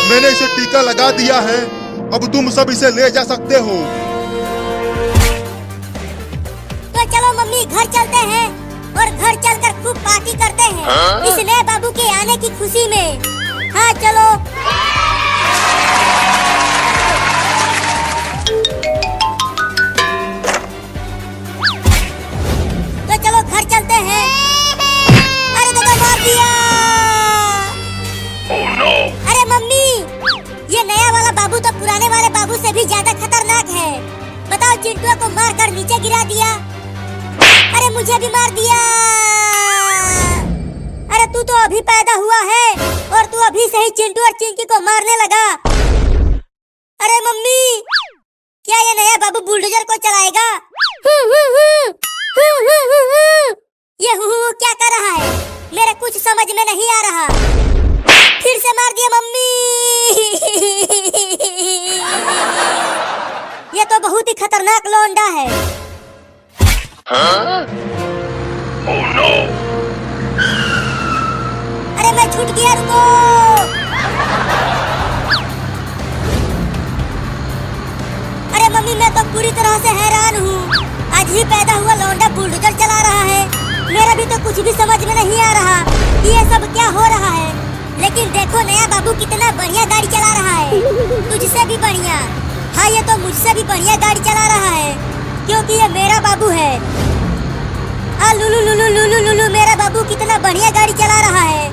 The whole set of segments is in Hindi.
मैंने इसे टीका लगा दिया है, अब तुम सब इसे ले जा सकते हो। तो चलो मम्मी घर चलते हैं और घर चलकर खूब पार्टी करते हैं इस नए बाबू के आने की खुशी में। हाँ चलो। तो चलो घर चलते हैं। अरे दादा मार दिया। Oh no! अरे मम्मी, ये नया वाला बाबू तो पुराने वाले बाबू से भी ज्यादा खतरनाक है। बताओ, चिंटुआ को मारकर नीचे गिरा दिया। अरे मुझे भी मार दिया। अरे तू तो अभी पैदा हुआ है और तू अभी से ही चिंटू और चिंकी को मारने लगा। अरे मम्मी, क्या ये नया बाबू बुलडोजर को चलाएगा? ये क्या कर रहा है? मेरे कुछ समझ में नहीं आ रहा। फिर से मार दिया मम्मी। ये तो बहुत ही खतरनाक लौंडा है। Huh? Oh no! अरे मैं छूट गया, रुको। अरे मम्मी, मैं तो पूरी तरह से हैरान हूँ। आज ही पैदा हुआ लौंडा बुलडोजर चला रहा है। मेरा भी तो कुछ भी समझ में नहीं आ रहा कि ये सब क्या हो रहा है। लेकिन देखो, नया बाबू कितना बढ़िया गाड़ी चला रहा है, तुझसे भी बढ़िया। हाँ, ये तो मुझसे भी बढ़िया गाड़ी चला रहा है, क्योंकि ये मेरा बाबू है। लुलु लुलु लुलु लुलु, मेरा बाबू कितना बढ़िया गाड़ी चला रहा है।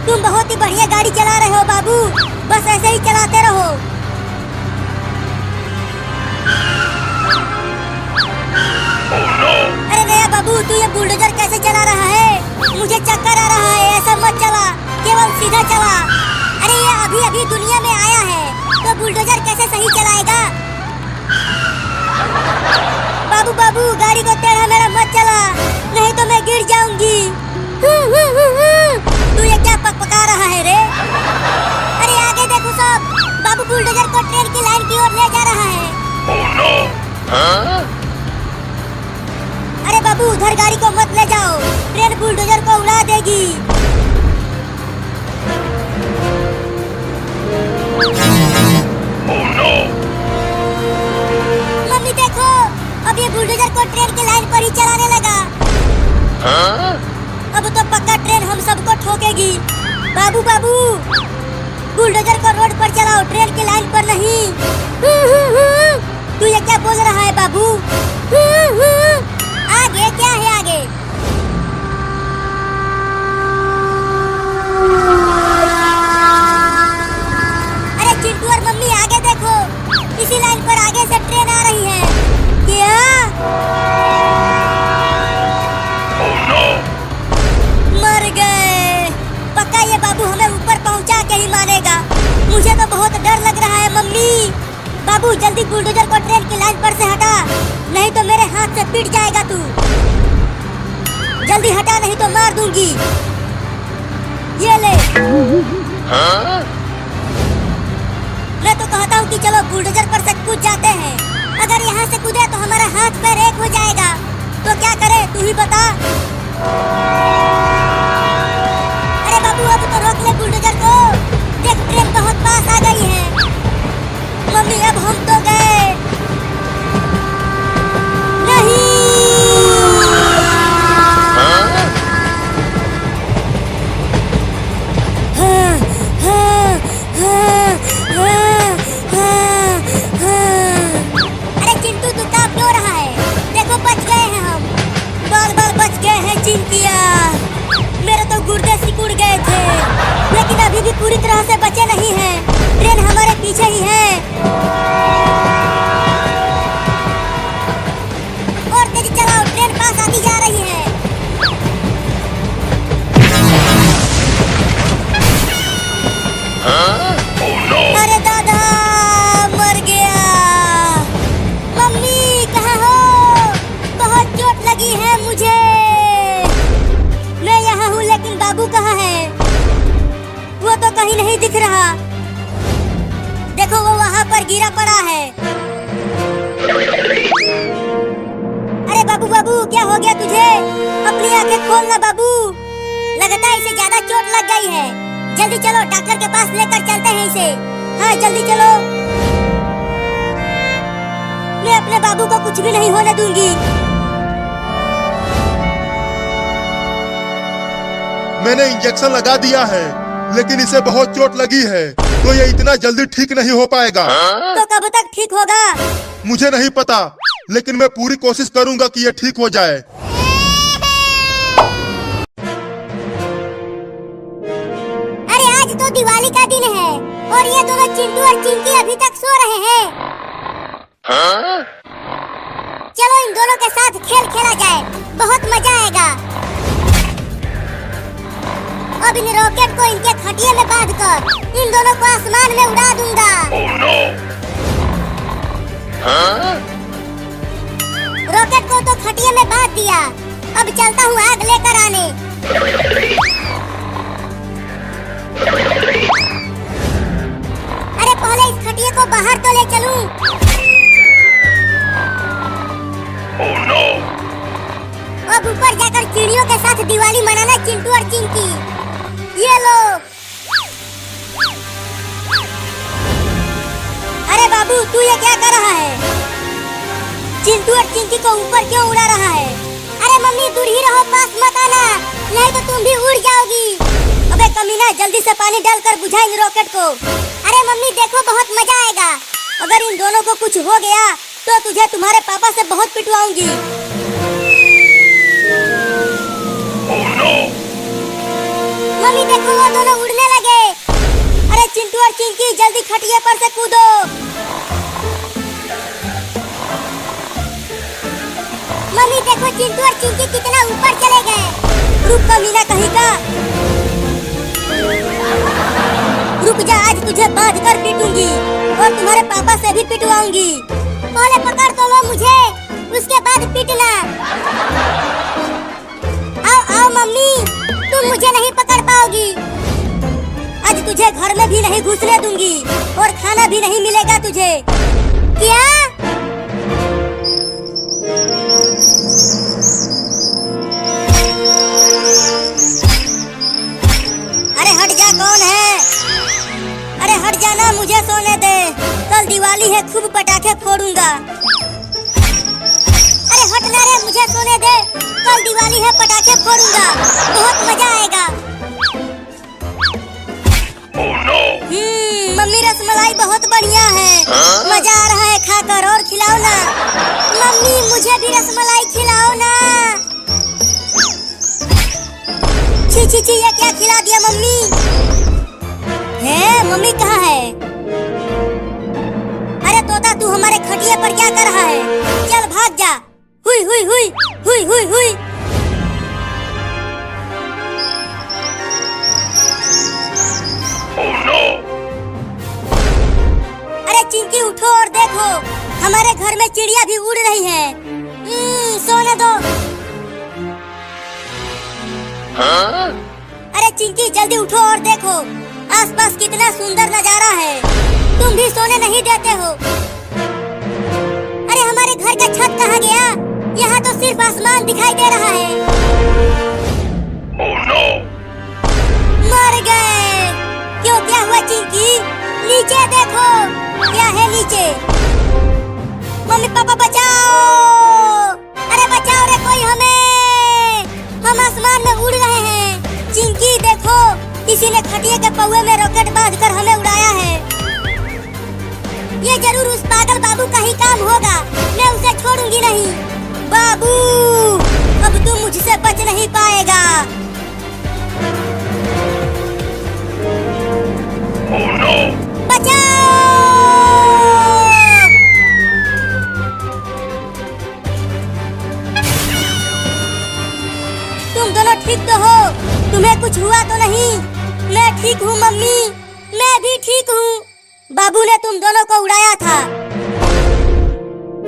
तुम बहुत ही बढ़िया गाड़ी चला रहे हो बाबू, बस ऐसे ही चलाते रहो। Oh no! अरे नया बाबू, तू ये बुलडोजर कैसे चला रहा है? मुझे चक्कर आ रहा है। ऐसा मत चला, केवल सीधा चला। अरे ये अभी अभी दुनिया में आया है, तो बुलडोजर कैसे सही चलाएगा? बाबू बाबू, गाड़ी को टेढ़ा मेढ़ा मत चला, नहीं तो मैं गिर जाऊंगी। तू ये क्या पकपका रहा है रे? अरे आगे देखो सब, बाबू बुलडोजर को ट्रेन की लाइन की ओर ले जा रहा है। Oh no! Huh? अरे बाबू, उधर गाड़ी को मत ले जाओ, ट्रेन बुलडोजर को उड़ा देगी। Oh no! मम्मी देखो, अब ये बुलडोजर को ट्रेन की लाइन पर ही चलाने लगा। Huh? अब तो पक्का ट्रेन हम सबको ठोकेगी। बाबू बाबू, बुलडोजर को रोड पर चलाओ, ट्रेन की लाइन पर नहीं। तू ये क्या बोल रहा है बाबू? आगे क्या है आगे? अरे चिंटू और मम्मी आगे देखो, इसी लाइन पर आगे से ट्रेन आ रही है। क्या? Oh no! मर गए। पक्का ये बाबू हमें ऊपर पहुंचा के ही मानेगा। मुझे तो बहुत डर लग रहा है मम्मी। बाबू जल्दी बुलडोजर को ट्रेन की लाइन पर से हटा, नहीं तो मेरे हाथ से पिट जाएगा तू। जल्दी हटा, नहीं तो मार दूंगी। ये ले। Huh? मैं तो कहता हूँ कि चलो बुलडोजर पर से कूद जाते हैं। अगर यहाँ से कूदे तो हमारा हाथ पैर एक हो जाएगा। तो क्या करे, तू ही बता। अरे बाबू, अब तो रोक ले बुलडोजर को। देख, ट्रेन बहुत पास आ गई है। मम्मी, अब हम तो गए। नहीं। Huh? हाँ, हाँ, हाँ, हाँ, हाँ, हाँ। अरे चिंटू, तू कांप क्यों रहा है? देखो, बच गए हैं हम। बाल बाल बच गए हैं चिंकिया। मेरे तो गुर्दे सिकुड़ गए थे, लेकिन अभी भी पूरी तरह से बचे नहीं हैं। ट्रेन हमारे पीछे ही है। और तेज चलाओ, ट्रेन पास आती जा रही है। Huh? Oh no! अरे दादा, मर गया। मम्मी कहाँ हो? बहुत चोट लगी है मुझे। मैं यहाँ हूँ, लेकिन बाबू कहाँ है? वो तो कहीं नहीं दिख रहा। देखो, वो वहाँ पर गिरा पड़ा है। अरे बाबू बाबू, क्या हो गया तुझे? अपनी आंखें खोलना बाबू। लगता है इसे ज्यादा चोट लग गई है। जल्दी चलो, डॉक्टर के पास लेकर चलते हैं इसे। हाँ जल्दी चलो। मैं अपने बाबू को कुछ भी नहीं होने दूंगी। मैंने इंजेक्शन लगा दिया है, लेकिन इसे बहुत चोट लगी है, तो ये इतना जल्दी ठीक नहीं हो पाएगा। तो कब तक ठीक होगा? मुझे नहीं पता, लेकिन मैं पूरी कोशिश करूंगा कि ये ठीक हो जाए। अरे आज तो दिवाली का दिन है और ये दोनों चिंटू और चिंकी अभी तक सो रहे हैं। चलो इन दोनों के साथ खेल खेला जाए, बहुत मजा आएगा। अब इन रॉकेट को इनके खटिए में बांधकर इन दोनों को आसमान में उड़ा दूंगा। Oh no! रॉकेट को तो खटिए में बांध दिया, अब चलता हूँ आग लेकर आने। अरे पहले इस खटिए को बाहर तो ले चलूं। Oh no! अब ऊपर जाकर चिड़ियों के साथ दिवाली मनाना चिंटू और चिंकी। ये लो। अरे बाबू तू ये क्या कर रहा है? चिंटू और चिंकी को ऊपर क्यों उड़ा रहा है? अरे मम्मी दूर ही रहो, पास मत आना, नहीं तो तुम भी उड़ जाओगी। अबे कमीना, जल्दी से पानी डालकर बुझा इन रॉकेट को। अरे मम्मी देखो, बहुत मजा आएगा। अगर इन दोनों को कुछ हो गया तो तुझे तुम्हारे पापा से बहुत पिटवाऊंगी। Oh no! मम्मी देखो, वो दोनों उड़ने लगे। अरे चिंटू और चिंकी जल्दी खटिए पर से कूदो। मम्मी देखो, चिंटू और चिंकी कितना ऊपर चले गए। रुक कमीना कहीं का, रुक जा, आज तुझे बांध कर पीटूंगी और तुम्हारे पापा से भी पिटवाऊंगी। पहले पकड़ तो लो मुझे, उसके बाद पीटना। आओ आओ मम्मी, तुम मुझे नहीं पकड़ पाओगी। आज तुझे घर में भी नहीं घुसने दूंगी और खाना भी नहीं मिलेगा तुझे। क्या? अरे हट जा, कौन है? अरे हट जाना, मुझे सोने दे, कल दिवाली है, खूब पटाखे फोड़ूंगा। अरे हटना रे, मुझे सोने दे, कल दिवाली है, पटाखे फोड़ूंगा, बहुत मजा आएगा। Oh no! मम्मी रसमलाई बहुत बढ़िया है, मजा आ रहा है खाकर, और खिलाओ ना। मम्मी मुझे भी रसमलाई खिलाओ ना। छी छी छी, ये क्या खिला दिया मम्मी? है मम्मी कहाँ है? अरे तोता, तू हमारे खटिए पर क्या कर रहा है? चल भाग जा। हुई हुई हुई हुई हुई हुई। Oh no! अरे चिंकी उठो और देखो, हमारे घर में चिड़िया भी उड़ रही है। सोने दो। अरे चिंकी जल्दी उठो और देखो, आसपास कितना सुंदर नजारा है, तुम भी सोने नहीं देते हो। अरे हमारे घर का छत कहाँ गया? यहाँ तो सिर्फ आसमान दिखाई दे रहा है। Oh no! मर गए। क्यों, क्या हुआ चिंकी? नीचे देखो, क्या है नीचे? मम्मी पापा बचाओ, अरे बचाओ रे कोई हमें, हम आसमान में उड़ रहे हैं। चिंकी देखो, किसी ने खटिए के पौवे में रॉकेट बांधकर हमें उड़ाया है। ये जरूर उस पागल बाबू का ही काम होगा, मैं उसे छोड़ूंगी नहीं। बाबू, अब तू मुझसे बच नहीं पाएगा। Oh no! बचाओ! तुम दोनों ठीक तो हो? तुम्हें कुछ हुआ तो नहीं? मैं ठीक हूँ मम्मी, मैं भी ठीक हूँ। बाबू ने तुम दोनों को उड़ाया था,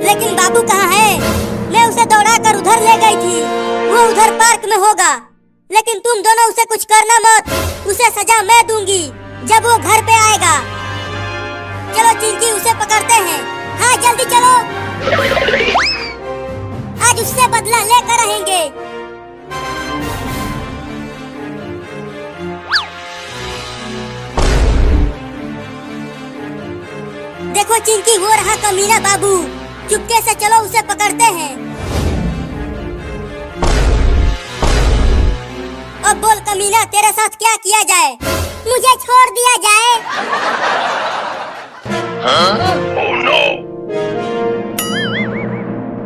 लेकिन बाबू कहाँ है? मैं उसे दौड़ाकर उधर ले गई थी, वो उधर पार्क में होगा। लेकिन तुम दोनों उसे कुछ करना मत, उसे सजा मैं दूंगी जब वो घर पे आएगा। चलो चिंकी, उसे पकड़ते हैं। हाँ जल्दी चलो, आज उससे बदला लेकर रहेंगे। देखो चिंकी, वो रहा कमीना बाबू। चुपके से चलो उसे पकड़ते हैं। अब बोल कमीना, तेरे साथ क्या किया जाए? मुझे छोड़ दिया जाए। Oh no!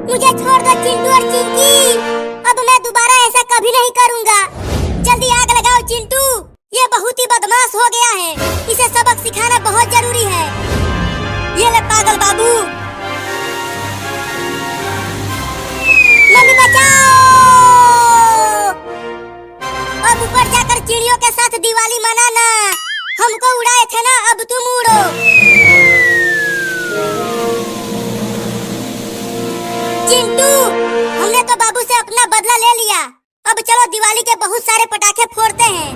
मुझे छोड़ दो चिंटू और चिंकी। अब मैं दोबारा ऐसा कभी नहीं करूँगा। जल्दी आग लगाओ चिंटू, ये बहुत ही बदमाश हो गया है। इसे सबक सिखाना बहुत जरूरी है। ये ले पागल बाबू। मम्मी बचाओ। अब ऊपर जाकर चिड़ियों के साथ दिवाली मनाना। हमको उड़ाए थे ना, अब तुम उड़ो। चिंटू, हमने तो बाबू से अपना बदला ले लिया। अब चलो दिवाली के बहुत सारे पटाखे फोड़ते हैं।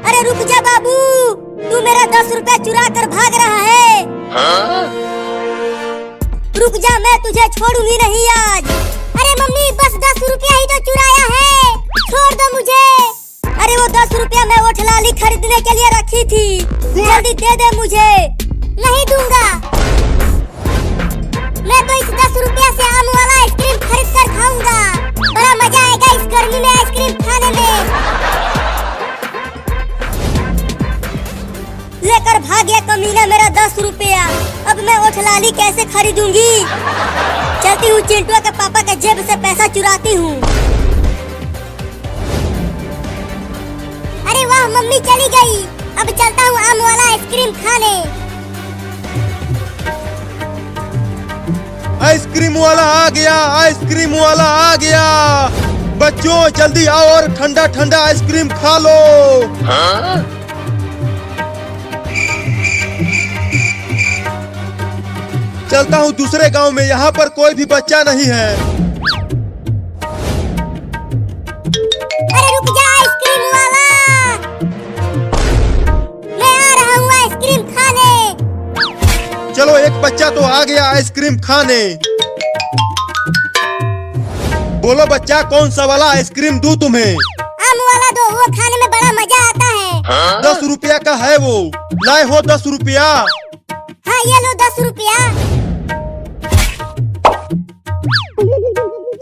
अरे रुक जा बाबू, तू मेरा 10 रुपया चुरा कर भाग रहा है। रुक जा, मैं तुझे छोड़ूंगी नहीं आज। अरे मम्मी, बस 10 रुपया ही तो चुराया है, छोड़ दो मुझे। अरे वो 10 रुपया मैं वो ठलाली खरीदने के लिए रखी थी, जल्दी दे दे मुझे। नहीं दूंगा। मैं तो इस 10 रुपया से आम वाला आइसक्रीम खरीद कर खाऊंगा। बड़ा मजा आएगा इस गर्मी में आइसक्रीम खाने में। लेकर भाग गया कमीना मेरा 10 रुपया। अब मैं वो ठलाली कैसे खरीदूंगी? चलती हूँ चिंटू के पापा के जेब से पैसा चुराती हूँ। अरे वाह, मम्मी चली गई। अब चलता हूँ आम वाला आइसक्रीम खाने। आइसक्रीम वाला आ गया, आइसक्रीम वाला आ गया। बच्चों जल्दी आओ और ठंडा ठंडा आइसक्रीम खा लो। चलता हूँ दूसरे गांव में, यहाँ पर कोई भी बच्चा नहीं है। अरे रुक जा आइसक्रीम वाला, मैं आ रहा हूँ आइसक्रीम खाने। चलो एक बच्चा तो आ गया आइसक्रीम खाने। बोलो बच्चा, कौन सा वाला आइसक्रीम दूं तुम्हें? आम वाला दो, वो खाने में बड़ा मजा आता है। 10 रुपया का है वो, लाए हो 10 रुपया? हाँ ये लो 10 रुपया।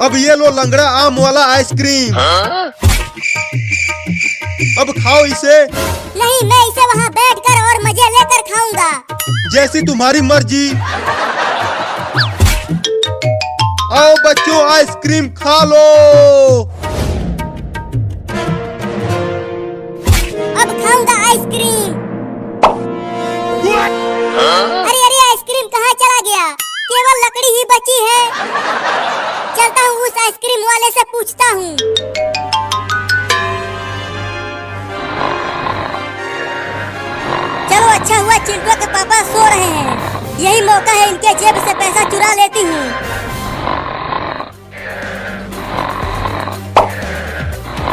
अब ये लो लंगड़ा आम वाला आइसक्रीम। अब खाओ इसे। नहीं, मैं इसे वहाँ बैठकर और मजे लेकर खाऊंगा। जैसी तुम्हारी मर्जी। आओ बच्चों, आइसक्रीम खा लो। अब खाऊंगा आइसक्रीम। अरे अरे, आइसक्रीम कहाँ चला गया? केवल लकड़ी ही बची है। चलता हूँ उस आइसक्रीम वाले से पूछता हूँ। चलो अच्छा हुआ चिंटू के पापा सो रहे हैं। यही मौका है, इनके जेब से पैसा चुरा लेती हूँ।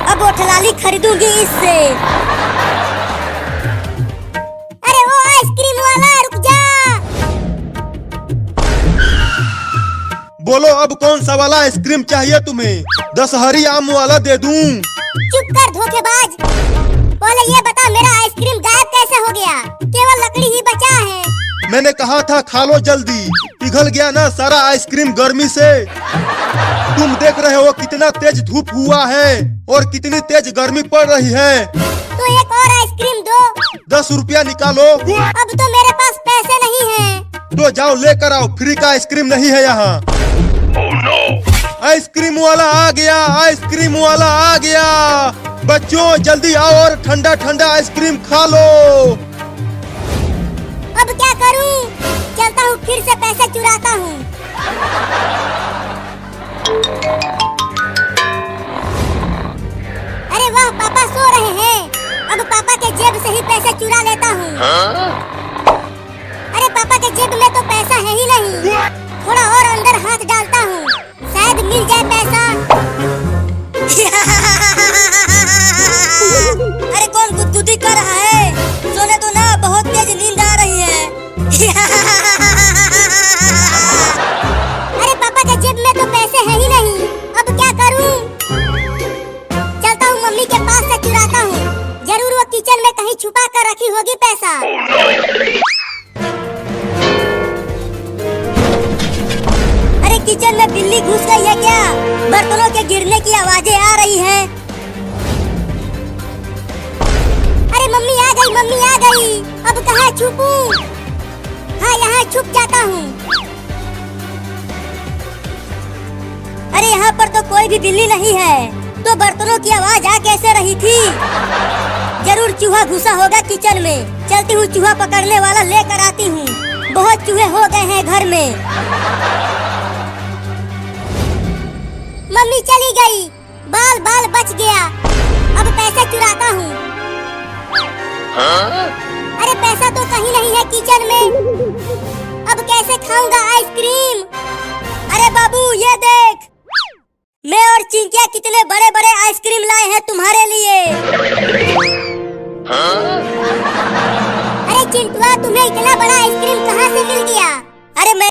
अब वो ठलाली खरीदूंगी इससे। अरे वो आइसक्रीम वाला, रुक जा। बोलो अब कौन सा वाला आइसक्रीम चाहिए तुम्हें? 10 हरी आम वाला दे दूं? चुप कर धोखेबाज। पहले ये बता, मेरा आइसक्रीम गायब कैसे हो गया? केवल लकड़ी ही बचा है। मैंने कहा था खा लो जल्दी, पिघल गया ना सारा आइसक्रीम गर्मी से। तुम देख रहे हो कितना तेज धूप हुआ है और कितनी तेज गर्मी पड़ रही है। तो एक और आइसक्रीम दो। 10 रुपया निकालो। अब तो मेरे पास पैसे नहीं हैं। तो जाओ लेकर आओ, फ्री का आइसक्रीम नहीं है यहाँ। Oh no! आइसक्रीम वाला आ गया, आइसक्रीम वाला आ गया। बच्चों जल्दी आओ और ठंडा ठंडा आइसक्रीम खा लो। अब क्या करूं? चलता हूँ फिर से पैसे चुराता हूँ। अरे वाह, पापा सो रहे हैं। अब पापा के जेब से ही पैसे चुरा लेता हूँ। अरे पापा के जेब में तो पैसा है ही नहीं। थोड़ा और अंदर हाथ डालता हूँ, शायद मिल जाए पैसा। अरे कौन गुदगुदी कर रहा है? सोने तो ना, बहुत तेज नींद आ रही है। अरे पापा के जेब में तो पैसे है ही नहीं। अब क्या करूं? चलता हूं मम्मी के पास से चुराता हूं। जरूर वो किचन में कहीं छुपा कर रखी होगी पैसा। किचन में बिल्ली घुस गई है क्या? बर्तनों के गिरने की आवाजें आ रही हैं। अरे मम्मी आ गई, मम्मी आ गई। अब कहाँ छुपूं? हाँ यहाँ छुप जाता हूँ। अरे यहाँ पर तो कोई भी बिल्ली नहीं है, तो बर्तनों की आवाज आ कैसे रही थी? जरूर चूहा घुसा होगा किचन में। चलती हूँ चूहा पकड़ने वाला लेकर आती हूँ। बहुत चूहे हो गए हैं घर में। मम्मी चली गई, बाल बाल बच गया। अब पैसे चुराता हूँ। अरे पैसा तो कहीं नहीं है किचन में। अब कैसे खाऊंगा आइसक्रीम? अरे बाबू ये देख, मैं और चिंकिया कितने बड़े बड़े आइसक्रीम लाए हैं तुम्हारे लिए। अरे चिंटुआ, तुम्हें इतना बड़ा आइसक्रीम कहाँ से मिल गया? अरे मैं